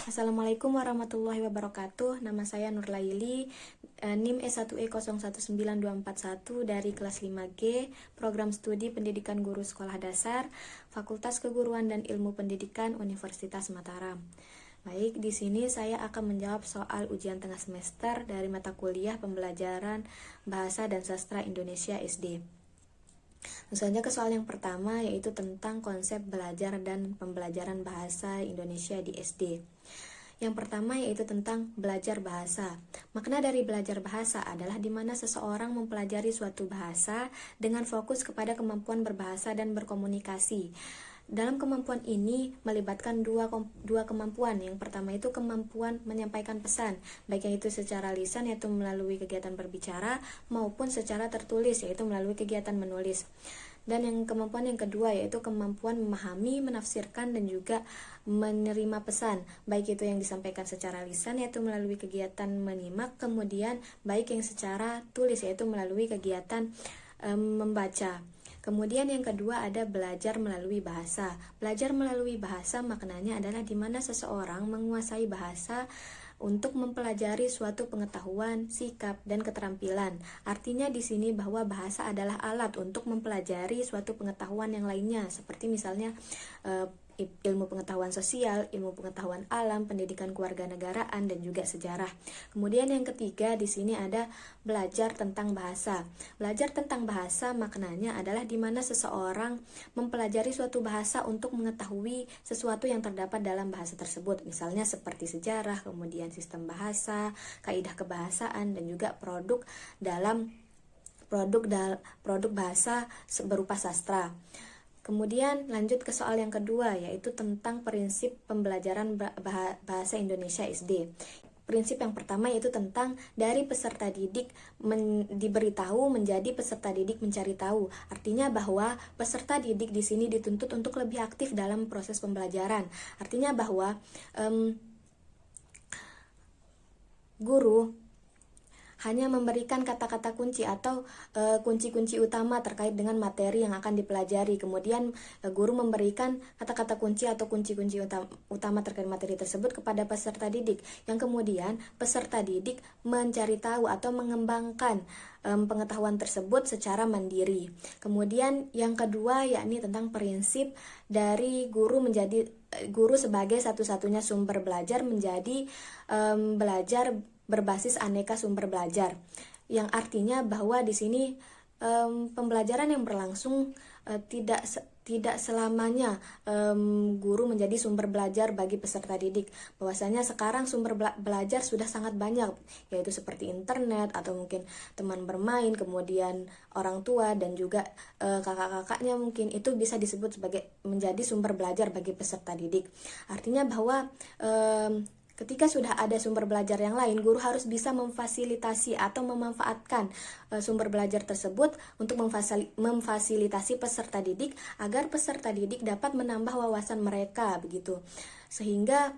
Assalamualaikum warahmatullahi wabarakatuh. Nama saya Nur Laili, NIM S1E019241 dari kelas 5G, Program Studi Pendidikan Guru Sekolah Dasar, Fakultas Keguruan dan Ilmu Pendidikan Universitas Mataram. Baik, di sini saya akan menjawab soal ujian tengah semester dari mata kuliah Pembelajaran Bahasa dan Sastra Indonesia SD. Langsung saja ke soal yang pertama, yaitu tentang konsep belajar dan pembelajaran bahasa Indonesia di SD. Yang pertama yaitu tentang belajar bahasa. Makna dari belajar bahasa adalah di mana seseorang mempelajari suatu bahasa dengan fokus kepada kemampuan berbahasa dan berkomunikasi. Dalam kemampuan ini melibatkan dua kemampuan. Yang pertama itu kemampuan menyampaikan pesan, baik yang itu secara lisan yaitu melalui kegiatan berbicara maupun secara tertulis yaitu melalui kegiatan menulis. Dan kemampuan yang kedua yaitu kemampuan memahami, menafsirkan dan juga menerima pesan, baik itu yang disampaikan secara lisan yaitu melalui kegiatan menyimak, kemudian baik yang secara tulis yaitu melalui kegiatan membaca. Kemudian yang kedua ada belajar melalui bahasa. Belajar melalui bahasa maknanya adalah di mana seseorang menguasai bahasa untuk mempelajari suatu pengetahuan, sikap, dan keterampilan. Artinya di sini bahwa bahasa adalah alat untuk mempelajari suatu pengetahuan yang lainnya, seperti misalnya ilmu pengetahuan sosial, ilmu pengetahuan alam, pendidikan kewarganegaraan, dan juga sejarah. Kemudian yang ketiga di sini ada belajar tentang bahasa. Belajar tentang bahasa maknanya adalah di mana seseorang mempelajari suatu bahasa untuk mengetahui sesuatu yang terdapat dalam bahasa tersebut, misalnya seperti sejarah, kemudian sistem bahasa, kaidah kebahasaan, dan juga produk bahasa berupa sastra. Kemudian lanjut ke soal yang kedua, yaitu tentang prinsip pembelajaran bahasa Indonesia SD. Prinsip yang pertama yaitu tentang dari peserta didik diberitahu menjadi peserta didik mencari tahu. Artinya bahwa peserta didik di sini dituntut untuk lebih aktif dalam proses pembelajaran. Artinya bahwa guru hanya memberikan kata-kata kunci atau kunci-kunci utama terkait dengan materi yang akan dipelajari. Kemudian guru memberikan kata-kata kunci atau kunci-kunci utama terkait materi tersebut kepada peserta didik, yang kemudian peserta didik mencari tahu atau mengembangkan pengetahuan tersebut secara mandiri. Kemudian yang kedua yakni tentang prinsip dari guru sebagai satu-satunya sumber belajar menjadi belajar berbasis aneka sumber belajar, yang artinya bahwa di sini pembelajaran yang berlangsung tidak selamanya guru menjadi sumber belajar bagi peserta didik. Bahwasanya sekarang sumber belajar sudah sangat banyak, yaitu seperti internet atau mungkin teman bermain, kemudian orang tua dan juga kakak-kakaknya, mungkin itu bisa disebut sebagai menjadi sumber belajar bagi peserta didik. Artinya bahwa ketika sudah ada sumber belajar yang lain, guru harus bisa memfasilitasi atau memanfaatkan sumber belajar tersebut untuk memfasilitasi peserta didik agar peserta didik dapat menambah wawasan mereka begitu. Sehingga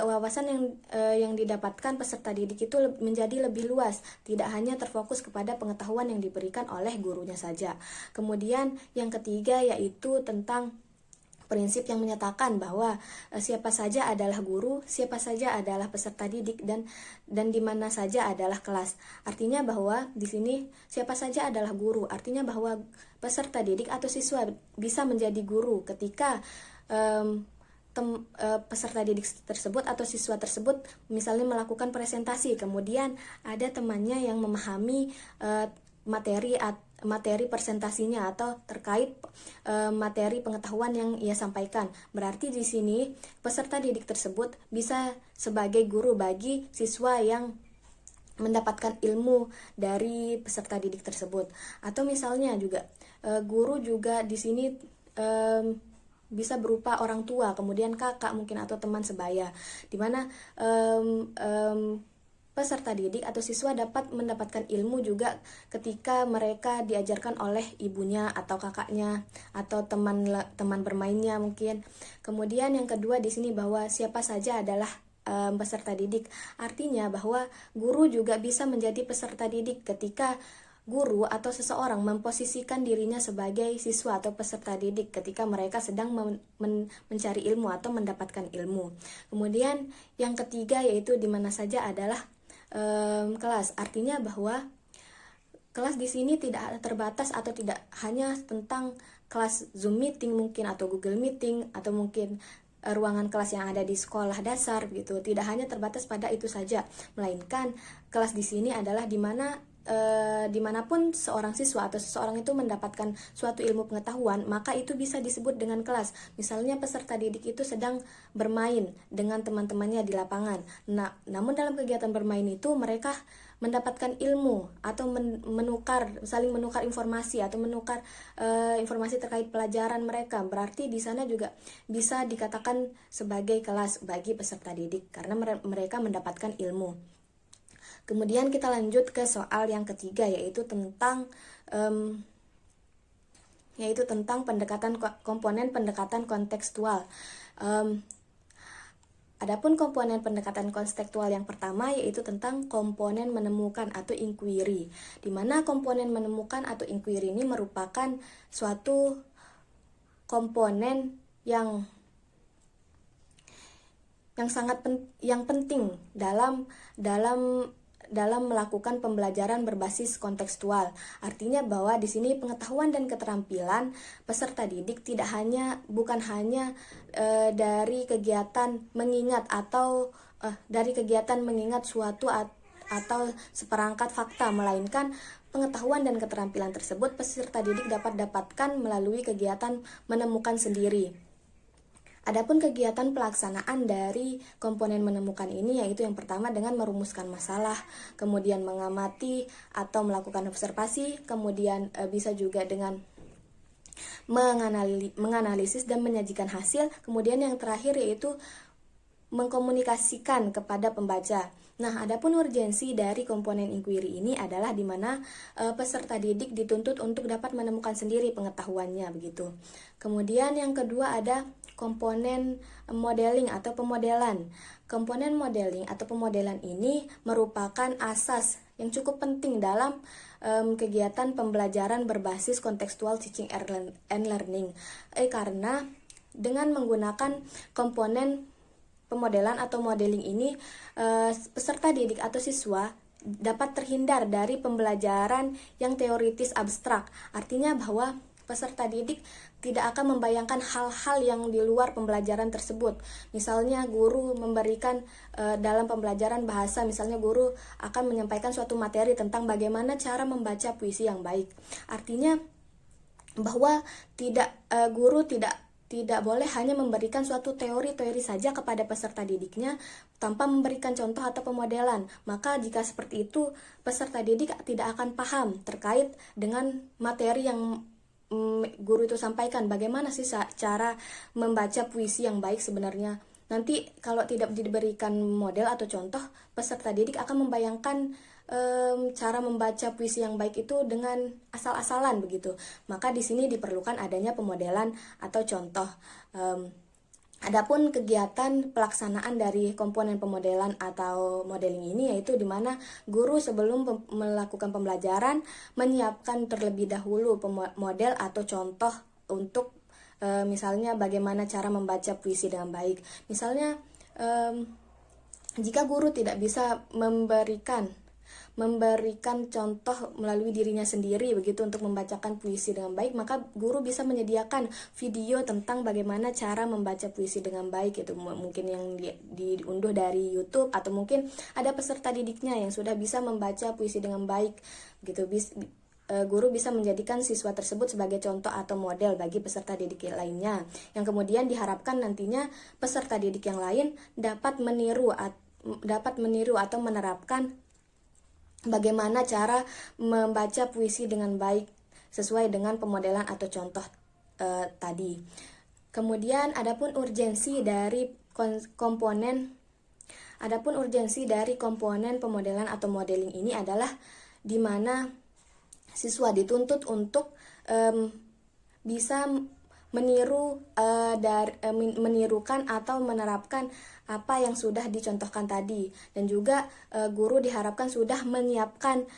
wawasan yang didapatkan peserta didik itu menjadi lebih luas, tidak hanya terfokus kepada pengetahuan yang diberikan oleh gurunya saja. Kemudian yang ketiga yaitu tentang prinsip yang menyatakan bahwa siapa saja adalah guru, siapa saja adalah peserta didik, dan di mana saja adalah kelas. Artinya bahwa di sini siapa saja adalah guru, artinya bahwa peserta didik atau siswa bisa menjadi guru ketika peserta didik tersebut atau siswa tersebut misalnya melakukan presentasi, kemudian ada temannya yang memahami materi presentasinya atau terkait materi pengetahuan yang ia sampaikan. Berarti di sini peserta didik tersebut bisa sebagai guru bagi siswa yang mendapatkan ilmu dari peserta didik tersebut. Atau misalnya juga guru juga di sini bisa berupa orang tua, kemudian kakak mungkin atau teman sebaya, di mana peserta didik atau siswa dapat mendapatkan ilmu juga ketika mereka diajarkan oleh ibunya atau kakaknya atau teman bermainnya mungkin. Kemudian yang kedua di sini bahwa siapa saja adalah peserta didik. Artinya bahwa guru juga bisa menjadi peserta didik ketika guru atau seseorang memposisikan dirinya sebagai siswa atau peserta didik ketika mereka sedang mencari ilmu atau mendapatkan ilmu. Kemudian yang ketiga yaitu di mana saja adalah kelas. Artinya bahwa kelas di sini tidak terbatas atau tidak hanya tentang kelas Zoom meeting mungkin atau Google Meeting atau mungkin ruangan kelas yang ada di sekolah dasar gitu. Tidak hanya terbatas pada itu saja, melainkan kelas di sini adalah dimanapun seorang siswa atau seseorang itu mendapatkan suatu ilmu pengetahuan, maka itu bisa disebut dengan kelas. Misalnya peserta didik itu sedang bermain dengan teman-temannya di lapangan. Nah, namun dalam kegiatan bermain itu mereka mendapatkan ilmu atau saling menukar informasi atau menukar informasi terkait pelajaran mereka. Berarti di sana juga bisa dikatakan sebagai kelas bagi peserta didik karena mereka mendapatkan ilmu. Kemudian kita lanjut ke soal yang ketiga yaitu tentang komponen pendekatan kontekstual. Adapun komponen pendekatan kontekstual yang pertama yaitu tentang komponen menemukan atau inquiry, di mana komponen menemukan atau inquiry ini merupakan suatu komponen yang penting dalam melakukan pembelajaran berbasis kontekstual. Artinya bahwa di sini pengetahuan dan keterampilan peserta didik bukan hanya dari kegiatan mengingat atau dari kegiatan mengingat suatu atau seperangkat fakta, melainkan pengetahuan dan keterampilan tersebut peserta didik dapat dapatkan melalui kegiatan menemukan sendiri. Adapun kegiatan pelaksanaan dari komponen menemukan ini yaitu yang pertama dengan merumuskan masalah, kemudian mengamati atau melakukan observasi, kemudian bisa juga dengan menganalisis dan menyajikan hasil, kemudian yang terakhir yaitu mengkomunikasikan kepada pembaca. Nah, adapun urgensi dari komponen inquiry ini adalah di mana peserta didik dituntut untuk dapat menemukan sendiri pengetahuannya begitu. Kemudian yang kedua ada komponen modeling atau pemodelan. Komponen modeling atau pemodelan ini merupakan asas yang cukup penting dalam kegiatan pembelajaran berbasis kontekstual teaching and learning. Karena dengan menggunakan komponen pemodelan atau modeling ini, peserta didik atau siswa dapat terhindar dari pembelajaran yang teoritis abstrak. Artinya bahwa peserta didik tidak akan membayangkan hal-hal yang di luar pembelajaran tersebut. Misalnya guru memberikan dalam pembelajaran bahasa, misalnya guru akan menyampaikan suatu materi tentang bagaimana cara membaca puisi yang baik. Artinya bahwa guru tidak boleh hanya memberikan suatu teori-teori saja kepada peserta didiknya tanpa memberikan contoh atau pemodelan. Maka jika seperti itu, peserta didik tidak akan paham terkait dengan materi yang guru itu sampaikan. Bagaimana sih cara membaca puisi yang baik sebenarnya? Nanti kalau tidak diberikan model atau contoh, peserta didik akan membayangkan cara membaca puisi yang baik itu dengan asal-asalan begitu. Maka di sini diperlukan adanya pemodelan atau contoh. Adapun kegiatan pelaksanaan dari komponen pemodelan atau modeling ini yaitu di mana guru sebelum melakukan pembelajaran menyiapkan terlebih dahulu model atau contoh untuk misalnya bagaimana cara membaca puisi dengan baik. Misalnya jika guru tidak bisa memberikan contoh melalui dirinya sendiri begitu untuk membacakan puisi dengan baik, maka guru bisa menyediakan video tentang bagaimana cara membaca puisi dengan baik, itu mungkin yang diunduh dari YouTube atau mungkin ada peserta didiknya yang sudah bisa membaca puisi dengan baik gitu. Guru bisa menjadikan siswa tersebut sebagai contoh atau model bagi peserta didik lainnya, yang kemudian diharapkan nantinya peserta didik yang lain dapat meniru atau menerapkan bagaimana cara membaca puisi dengan baik sesuai dengan pemodelan atau contoh tadi. Kemudian adapun urgensi dari komponen pemodelan atau modeling ini adalah di mana siswa dituntut untuk bisa menirukan atau menerapkan apa yang sudah dicontohkan tadi, dan juga guru diharapkan sudah menyiapkan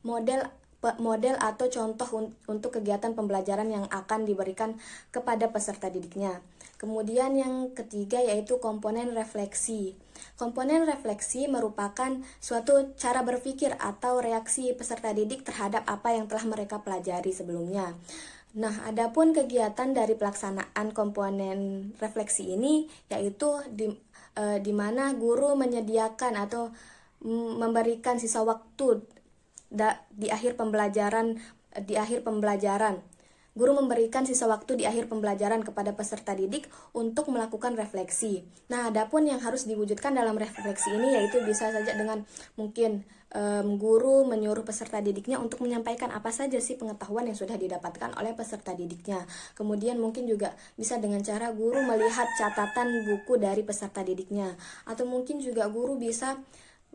model atau contoh untuk kegiatan pembelajaran yang akan diberikan kepada peserta didiknya. Kemudian yang ketiga yaitu komponen refleksi. Komponen refleksi merupakan suatu cara berpikir atau reaksi peserta didik terhadap apa yang telah mereka pelajari sebelumnya. Nah, adapun kegiatan dari pelaksanaan komponen refleksi ini yaitu di mana guru menyediakan atau memberikan sisa waktu di akhir pembelajaran. Guru memberikan sisa waktu di akhir pembelajaran kepada peserta didik untuk melakukan refleksi. Nah, adapun yang harus diwujudkan dalam refleksi ini yaitu bisa saja dengan mungkin guru menyuruh peserta didiknya untuk menyampaikan apa saja sih pengetahuan yang sudah didapatkan oleh peserta didiknya. Kemudian mungkin juga bisa dengan cara guru melihat catatan buku dari peserta didiknya. Atau mungkin juga guru bisa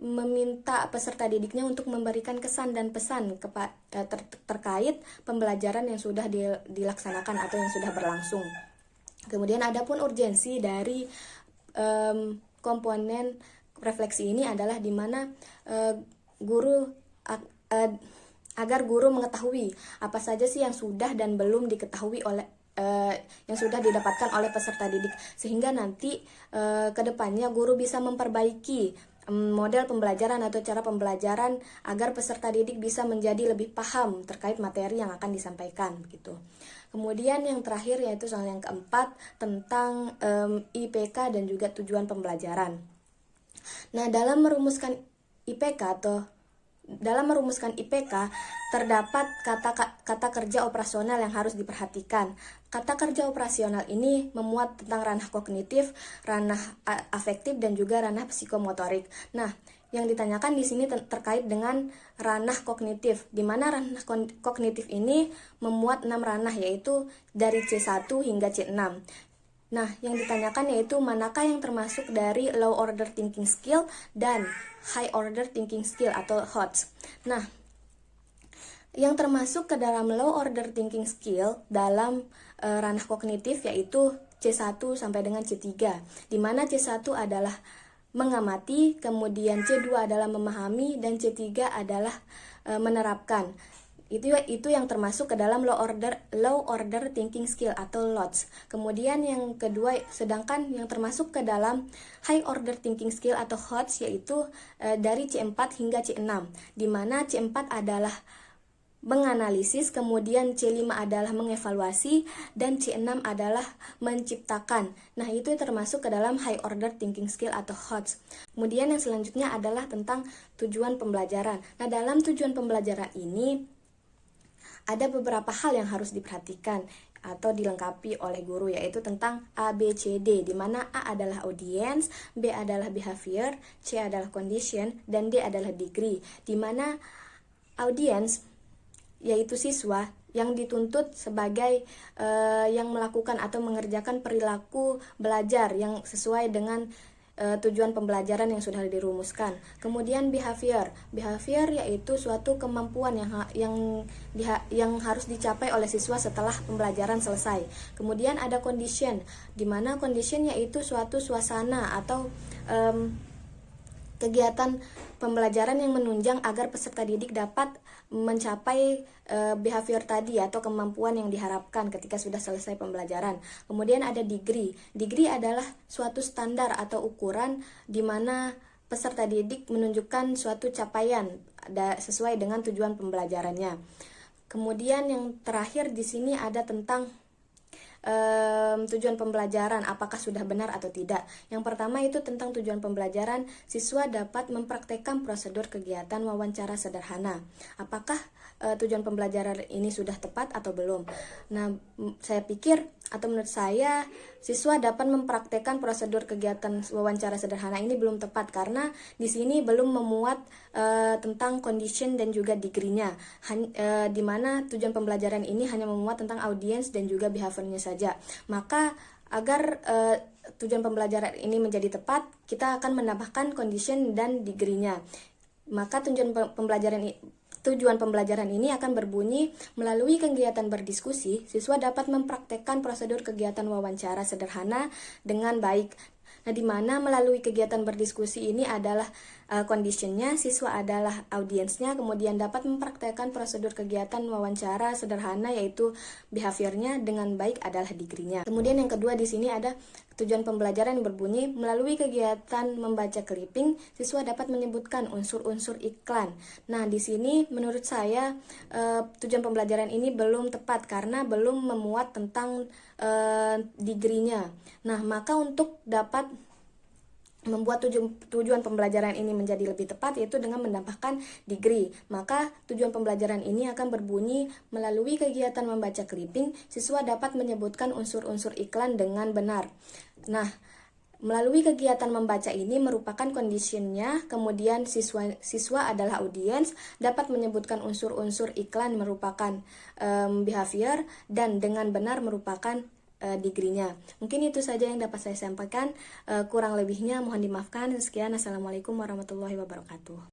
meminta peserta didiknya untuk memberikan kesan dan pesan terkait pembelajaran yang sudah dilaksanakan atau yang sudah berlangsung. Kemudian adapun urgensi dari komponen refleksi ini adalah di mana agar guru mengetahui apa saja sih yang sudah dan belum diketahui oleh yang sudah didapatkan oleh peserta didik, sehingga nanti ke depannya guru bisa memperbaiki model pembelajaran atau cara pembelajaran agar peserta didik bisa menjadi lebih paham terkait materi yang akan disampaikan gitu. Kemudian yang terakhir yaitu soal yang keempat tentang IPK dan juga tujuan pembelajaran. Nah, dalam merumuskan IPK terdapat kata kerja operasional yang harus diperhatikan. Kata kerja operasional ini memuat tentang ranah kognitif, ranah afektif, dan juga ranah psikomotorik. Nah, yang ditanyakan di sini terkait dengan ranah kognitif, di mana ranah kognitif ini memuat 6 ranah, yaitu dari C1 hingga C6. Nah, yang ditanyakan yaitu manakah yang termasuk dari low order thinking skill dan high order thinking skill atau HOTS. Nah, yang termasuk ke dalam low order thinking skill dalam ranah kognitif yaitu C1 sampai dengan C3, di mana C1 adalah mengamati, kemudian C2 adalah memahami, dan C3 adalah menerapkan. Itu yang termasuk ke dalam low order thinking skill atau LOTS. Kemudian yang kedua, sedangkan yang termasuk ke dalam high order thinking skill atau HOTS yaitu dari C4 hingga C6, di mana C4 adalah menganalisis, kemudian C5 adalah mengevaluasi, dan C6 adalah menciptakan. Nah, itu termasuk ke dalam high order thinking skill atau HOTS. Kemudian yang selanjutnya adalah tentang tujuan pembelajaran. Nah, dalam tujuan pembelajaran ini ada beberapa hal yang harus diperhatikan atau dilengkapi oleh guru, yaitu tentang A, B, C, D, di mana A adalah audience, B adalah behavior, C adalah condition, dan D adalah degree, di mana audience yaitu siswa yang dituntut sebagai yang melakukan atau mengerjakan perilaku belajar yang sesuai dengan tujuan pembelajaran yang sudah dirumuskan. Kemudian behavior yaitu suatu kemampuan yang harus dicapai oleh siswa setelah pembelajaran selesai. Kemudian ada condition, di mana condition yaitu suatu suasana atau kegiatan pembelajaran yang menunjang agar peserta didik dapat mencapai behavior tadi atau kemampuan yang diharapkan ketika sudah selesai pembelajaran. Kemudian ada degree. Degree adalah suatu standar atau ukuran di mana peserta didik menunjukkan suatu capaian sesuai dengan tujuan pembelajarannya. Kemudian yang terakhir di sini ada tentang tujuan pembelajaran, apakah sudah benar atau tidak. Yang pertama itu tentang tujuan pembelajaran, siswa dapat mempraktekkan prosedur kegiatan wawancara sederhana. Apakah tujuan pembelajaran ini sudah tepat atau belum? Nah, saya pikir atau menurut saya siswa dapat mempraktekkan prosedur kegiatan wawancara sederhana ini belum tepat karena di sini belum memuat tentang condition dan juga degree-nya, di mana tujuan pembelajaran ini hanya memuat tentang audience dan juga behaviornya saja. Maka agar tujuan pembelajaran ini menjadi tepat, kita akan menambahkan condition dan degree-nya. Maka tujuan pembelajaran ini akan berbunyi, melalui kegiatan berdiskusi, siswa dapat mempraktekkan prosedur kegiatan wawancara sederhana dengan baik. Nah, di mana melalui kegiatan berdiskusi ini adalah conditionnya, siswa adalah audiensnya, kemudian dapat mempraktekkan prosedur kegiatan wawancara sederhana yaitu behaviornya dengan baik adalah degree-nya. Kemudian yang kedua di sini ada tujuan pembelajaran yang berbunyi melalui kegiatan membaca clipping, siswa dapat menyebutkan unsur-unsur iklan. Nah, di sini menurut saya tujuan pembelajaran ini belum tepat karena belum memuat tentang degree-nya. Nah, maka untuk dapat membuat tujuan pembelajaran ini menjadi lebih tepat yaitu dengan menambahkan degree. Maka tujuan pembelajaran ini akan berbunyi melalui kegiatan membaca clipping, siswa dapat menyebutkan unsur-unsur iklan dengan benar. Nah, melalui kegiatan membaca ini merupakan conditionnya, kemudian siswa adalah audiens, dapat menyebutkan unsur-unsur iklan merupakan behavior, dan dengan benar merupakan degree-nya. Mungkin itu saja yang dapat saya sampaikan. Kurang lebihnya mohon dimaafkan. Sekian, assalamualaikum warahmatullahi wabarakatuh.